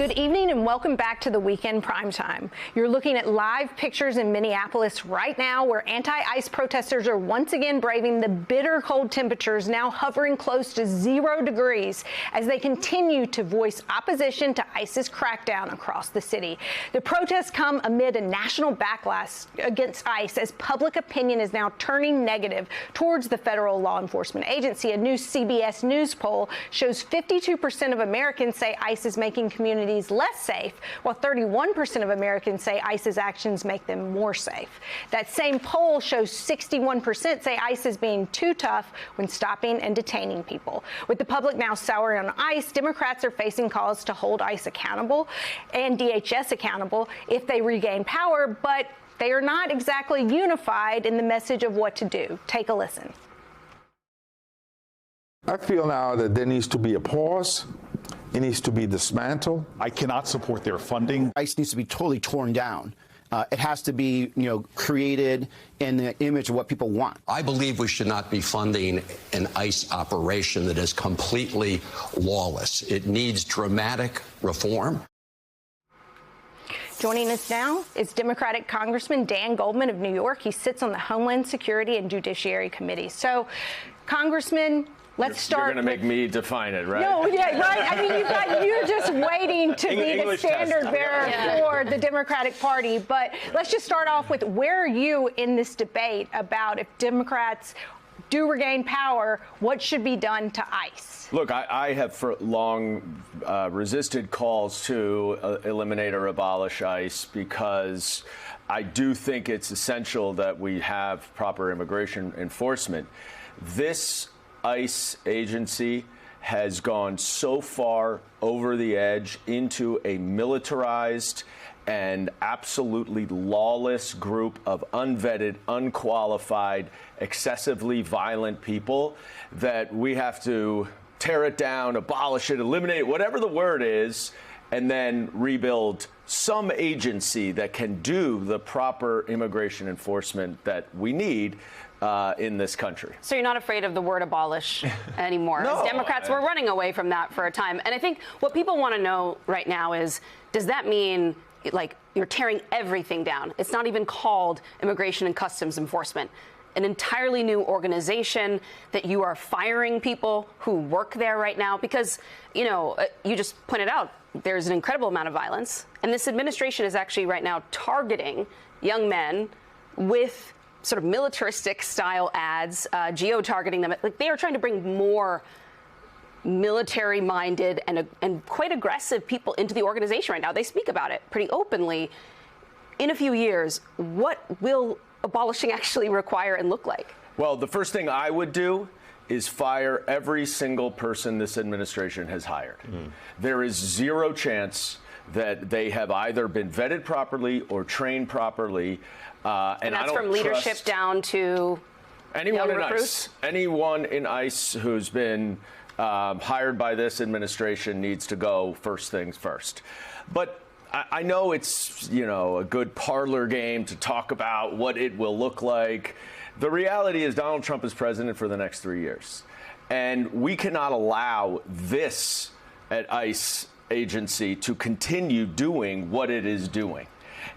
Good evening and welcome back to the Weekend Primetime. You're looking at live pictures in Minneapolis right now where anti-ICE protesters are once again braving the bitter cold temperatures now hovering close to 0 degrees as they continue to voice opposition to ICE's crackdown across the city. The protests come amid a national backlash against ICE as public opinion is now turning negative towards the federal law enforcement agency. A new CBS News poll shows 52% of Americans say ICE is making communities less safe, while 31% of Americans say ICE's actions make them more safe. That same poll shows 61% say ICE is being too tough when stopping and detaining people. With the public now souring on ICE, Democrats are facing calls to hold ICE accountable and DHS accountable if they regain power, but they are not exactly unified in the message of what to do. Take a listen. I feel now that there needs to be a pause. It needs to be dismantled. I cannot support their funding. ICE needs to be totally torn down. It has to be, created in the image of what people want. I believe we should not be funding an ICE operation that is completely lawless. It needs dramatic reform. Joining us now is Democratic Congressman Dan Goldman of New York. He sits on the Homeland Security and Judiciary Committee. So, Congressman, let's start. You're going to make me define it, right? No, yeah, right. I mean, you're just waiting to be the standard bearer for the Democratic Party. But let's just start off with where are you in this debate about if Democrats do regain power, what should be done to ICE? Look, I have for long resisted calls to eliminate or abolish ICE because I do think it's essential that we have proper immigration enforcement. This ICE agency has gone so far over the edge into a militarized and absolutely lawless group of unvetted, unqualified, excessively violent people that we have to tear it down, abolish it, eliminate it, whatever the word is, and then rebuild some agency that can do the proper immigration enforcement that we need in this country. So you're not afraid of the word abolish anymore? No, as Democrats were running away from that for a time. And I think what people want to know right now is, does that mean like you're tearing everything down? It's not even called Immigration and Customs Enforcement. An entirely new organization that you are firing people who work there right now because, you just pointed out there's an incredible amount of violence. And this administration is actually right now targeting young men with sort of militaristic style ads, geo-targeting them. Like they are trying to bring more military-minded and quite aggressive people into the organization right now. They speak about it pretty openly. In a few years, what will abolishing actually require and look like? Well, the first thing I would do is fire every single person this administration has hired. There is zero chance that they have either been vetted properly or trained properly. And that's from leadership down to anyone in recruits? ICE. Anyone in ICE who's been hired by this administration needs to go first things first. But I know it's, a good parlor game to talk about what it will look like. The reality is Donald Trump is president for the next 3 years. And we cannot allow this at ICE agency to continue doing what it is doing.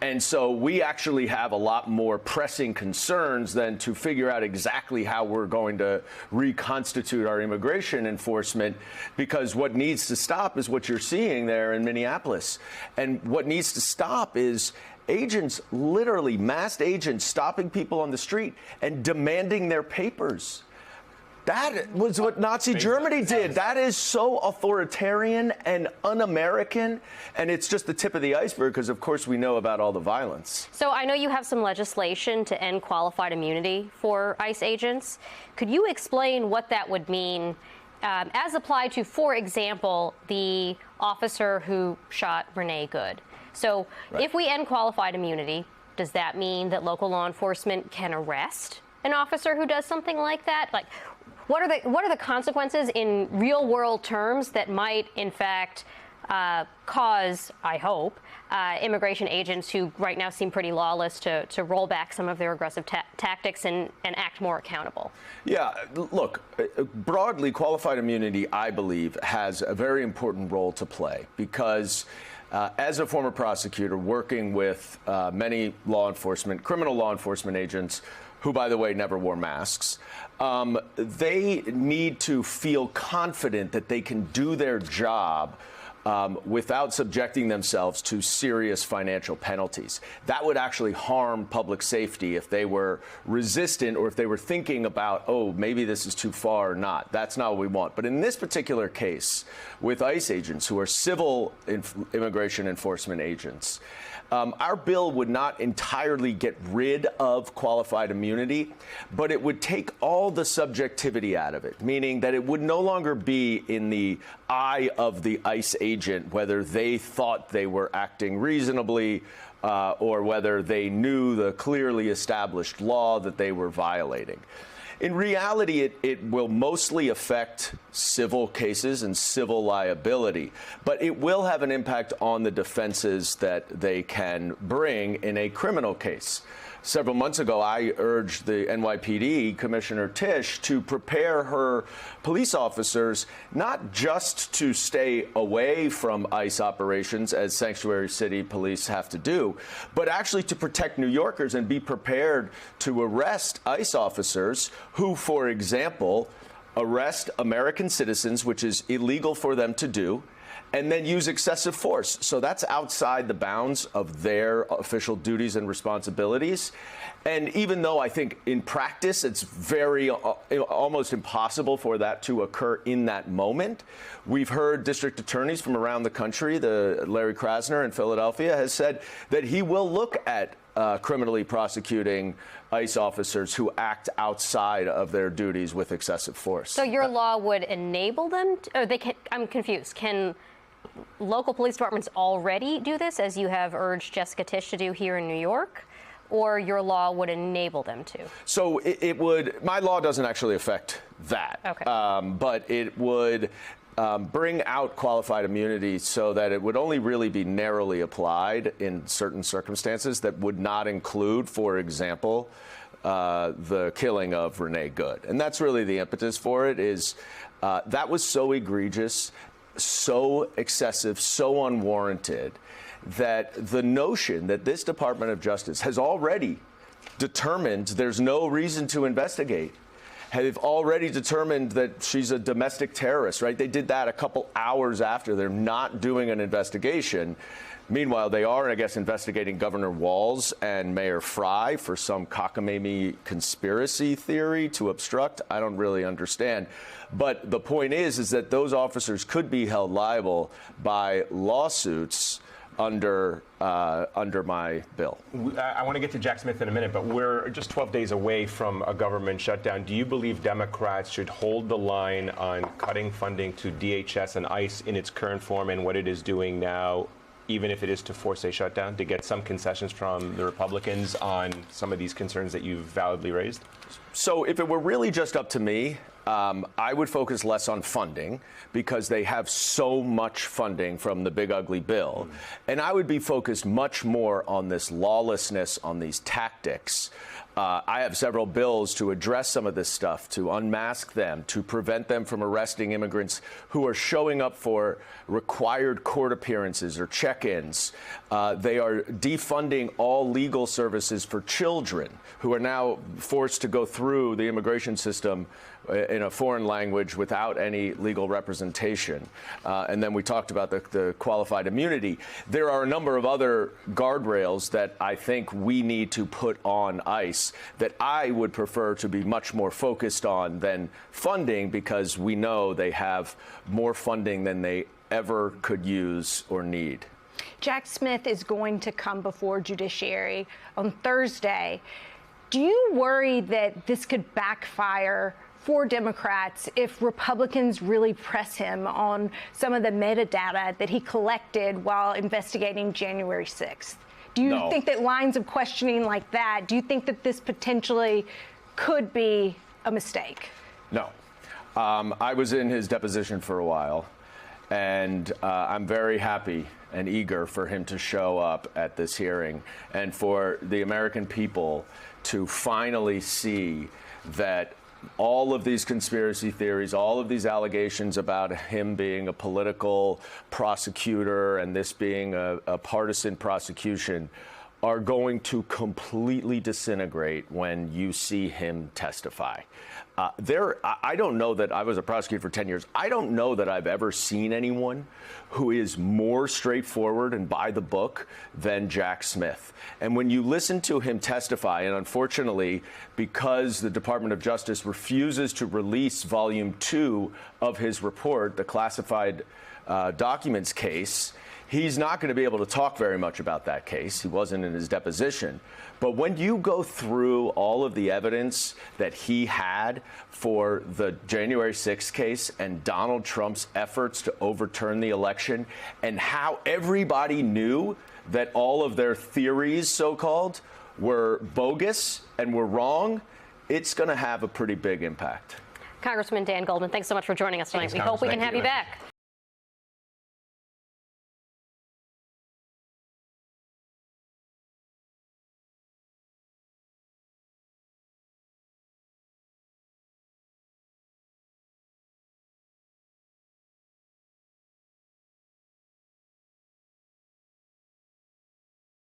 And so we actually have a lot more pressing concerns than to figure out exactly how we're going to reconstitute our immigration enforcement, because what needs to stop is what you're seeing there in Minneapolis. And what needs to stop is agents, literally masked agents, stopping people on the street and demanding their papers. That was what Nazi Germany did. That is so authoritarian and un-American, and it's just the tip of the iceberg because, of course, we know about all the violence. So I know you have some legislation to end qualified immunity for ICE agents. Could you explain what that would mean as applied to, for example, the officer who shot Renee Good? So if we end qualified immunity, does that mean that local law enforcement can arrest an officer who does something like that? Like, what are the consequences in real world terms that might, in fact, cause, I hope, immigration agents who right now seem pretty lawless to roll back some of their aggressive tactics and act more accountable? Yeah, look, broadly, qualified immunity, I believe, has a very important role to play because as a former prosecutor working with many criminal law enforcement agents, who, by the way, never wore masks, they need to feel confident that they can do their job without subjecting themselves to serious financial penalties. That would actually harm public safety if they were resistant or if they were thinking about, oh, maybe this is too far or not. That's not what we want. But in this particular case, with ICE agents who are civil immigration enforcement agents, our bill would not entirely get rid of qualified immunity, but it would take all the subjectivity out of it, meaning that it would no longer be in the eye of the ICE agent whether they thought they were acting reasonably or whether they knew the clearly established law that they were violating. In reality, it will mostly affect civil cases and civil liability, but it will have an impact on the defenses that they can bring in a criminal case. Several months ago, I urged the NYPD Commissioner Tisch to prepare her police officers not just to stay away from ICE operations, as sanctuary city police have to do, but actually to protect New Yorkers and be prepared to arrest ICE officers who, for example, arrest American citizens, which is illegal for them to do, and then use excessive force. So that's outside the bounds of their official duties and responsibilities. And even though I think in practice it's very almost impossible for that to occur in that moment, we've heard district attorneys from around the country, Larry Krasner in Philadelphia has said that he will look at criminally prosecuting ICE officers who act outside of their duties with excessive force. So your law would enable them I'm confused. Can local police departments already do this, as you have urged Jessica Tisch to do here in New York, or your law would enable them to? So it would. My law doesn't actually affect that. Okay. But it would bring out qualified immunity so that it would only really be narrowly applied in certain circumstances that would not include, for example, the killing of Renee Good. And that's really the impetus for it, is that was so egregious, so excessive, so unwarranted, that the notion that this Department of Justice has already determined there's no reason to investigate, have already determined that she's a domestic terrorist, right? They did that a couple hours after. They're not doing an investigation. Meanwhile, they are, I guess, investigating Governor Walz and Mayor Fry for some cockamamie conspiracy theory to obstruct. I don't really understand. But the point is that those officers could be held liable by lawsuits under my bill. I want to get to Jack Smith in a minute, but we're just 12 days away from a government shutdown. Do you believe Democrats should hold the line on cutting funding to DHS and ICE in its current form and what it is doing now, even if it is to force a shutdown, to get some concessions from the Republicans on some of these concerns that you've validly raised? So if it were really just up to me, I would focus less on funding because they have so much funding from the big ugly bill. And I would be focused much more on this lawlessness, on these tactics. I have several bills to address some of this stuff, to unmask them, to prevent them from arresting immigrants who are showing up for required court appearances or check-ins. They are defunding all legal services for children who are now forced to go through the immigration system in a foreign language without any legal representation. And then we talked about the qualified immunity. There are a number of other guardrails that I think we need to put on ICE that I would prefer to be much more focused on than funding, because we know they have more funding than they ever could use or need. Jack Smith is going to come before judiciary on Thursday. Do you worry that this could backfire for Democrats if Republicans really press him on some of the metadata that he collected while investigating January 6th? Do you think that lines of questioning like that, do you think that this potentially could be a mistake? No. I was in his deposition for a while, And I'm very happy and eager for him to show up at this hearing and for the American people to finally see that all of these conspiracy theories, all of these allegations about him being a political prosecutor and this being a partisan prosecution are going to completely disintegrate when you see him testify. I don't know that I was a prosecutor for 10 years. I don't know that I've ever seen anyone who is more straightforward and by the book than Jack Smith. And when you listen to him testify, and unfortunately, because the Department of Justice refuses to release Volume 2 of his report, the classified documents case, he's not going to be able to talk very much about that case. He wasn't in his deposition. But when you go through all of the evidence that he had for the January 6th case and Donald Trump's efforts to overturn the election and how everybody knew that all of their theories, so-called, were bogus and were wrong, it's going to have a pretty big impact. Congressman Dan Goldman, thanks so much for joining us tonight. Thanks, we hope we can Congressman. have you back.